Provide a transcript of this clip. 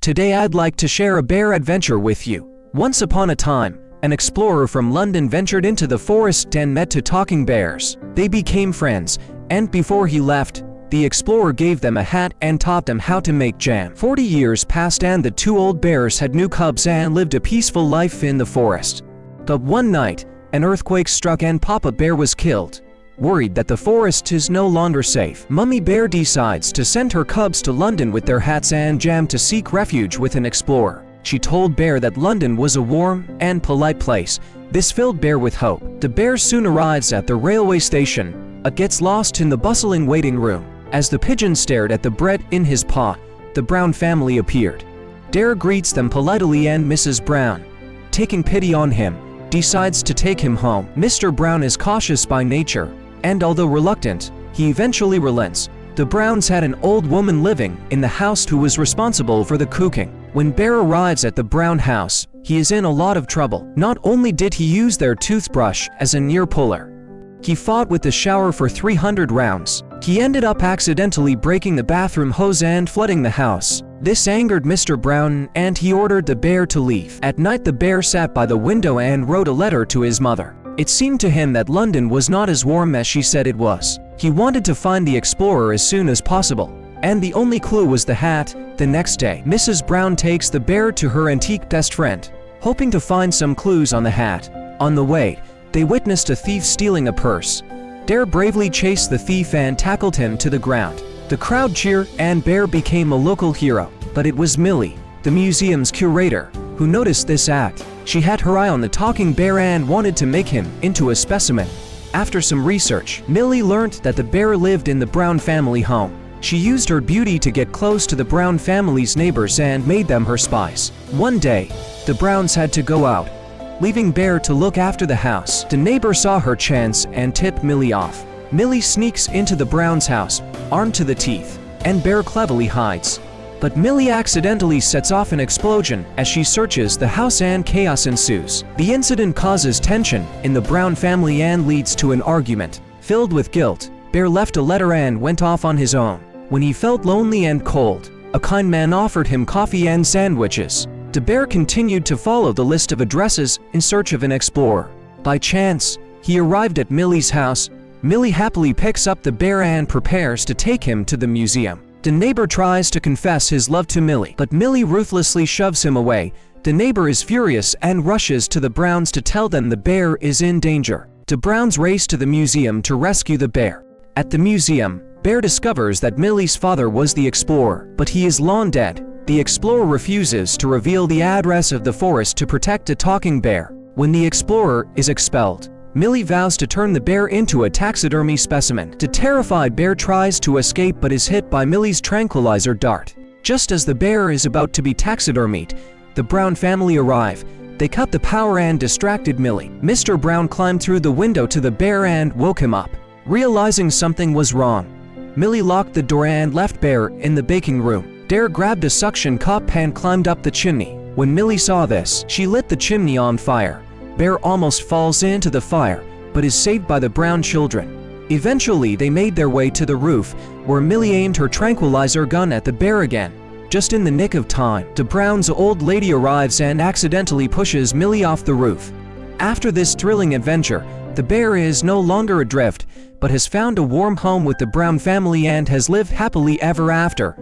Today I'd like to share a bear adventure with you. Once upon a time, an explorer from London ventured into the forest and met two talking bears. They became friends, and before he left, the explorer gave them a hat and taught them how to make jam. 40 years passed and the two old bears had new cubs and lived a peaceful life in the forest. But one night, an earthquake struck and Papa Bear was killed. Worried that the forest is no longer safe, Mummy Bear decides to send her cubs to London with their hats and jam to seek refuge with an explorer. She told Bear that London was a warm and polite place. This filled Bear with hope. The bear soon arrives at the railway station, but gets lost in the bustling waiting room. As the pigeon stared at the bread in his paw, the Brown family appeared. Bear greets them politely and Mrs. Brown, taking pity on him, decides to take him home. Mr. Brown is cautious by nature, and although reluctant, he eventually relents. The Browns had an old woman living in the house who was responsible for the cooking. When Bear arrives at the Brown house, he is in a lot of trouble. Not only did he use their toothbrush as a near puller, he fought with the shower for 300 rounds. He ended up accidentally breaking the bathroom hose and flooding the house. This angered Mr. Brown and he ordered the bear to leave. At night the bear sat by the window and wrote a letter to his mother. It seemed to him that London was not as warm as she said it was. He wanted to find the explorer as soon as possible, and the only clue was the hat. The next day, Mrs. Brown takes the bear to her antique best friend, hoping to find some clues on the hat. On the way, they witnessed a thief stealing a purse. Bear bravely chased the thief and tackled him to the ground. The crowd cheered and Bear became a local hero. But it was Millie, the museum's curator, who noticed this act. She had her eye on the talking bear and wanted to make him into a specimen. After some research, Millie learned that the bear lived in the Brown family home. She used her beauty to get close to the Brown family's neighbors and made them her spies. One day, the Browns had to go out, leaving Bear to look after the house. The neighbor saw her chance and tipped Millie off. Millie sneaks into the Browns' house, armed to the teeth, and Bear cleverly hides. But Millie accidentally sets off an explosion as she searches the house and chaos ensues. The incident causes tension in the Brown family and leads to an argument. Filled with guilt, Bear left a letter and went off on his own. When he felt lonely and cold, a kind man offered him coffee and sandwiches. The bear continued to follow the list of addresses in search of an explorer. By chance, he arrived at Millie's house. Millie happily picks up the bear and prepares to take him to the museum. The neighbor tries to confess his love to Millie, but Millie ruthlessly shoves him away. The neighbor is furious and rushes to the Browns to tell them the bear is in danger. The Browns race to the museum to rescue the bear. At the museum, Bear discovers that Millie's father was the explorer, but he is long dead. The explorer refuses to reveal the address of the forest to protect a talking bear. When the explorer is expelled, Millie vows to turn the bear into a taxidermy specimen. The terrified bear tries to escape but is hit by Millie's tranquilizer dart. Just as the bear is about to be taxidermied, the Brown family arrive. They cut the power and distracted Millie. Mr. Brown climbed through the window to the bear and woke him up. Realizing something was wrong, Millie locked the door and left Bear in the baking room. Bear grabbed a suction cup and climbed up the chimney. When Millie saw this, she lit the chimney on fire. Bear almost falls into the fire, but is saved by the Brown children. Eventually, they made their way to the roof, where Millie aimed her tranquilizer gun at the bear again. Just in the nick of time, the Brown's old lady arrives and accidentally pushes Millie off the roof. After this thrilling adventure, the bear is no longer adrift, but has found a warm home with the Brown family and has lived happily ever after.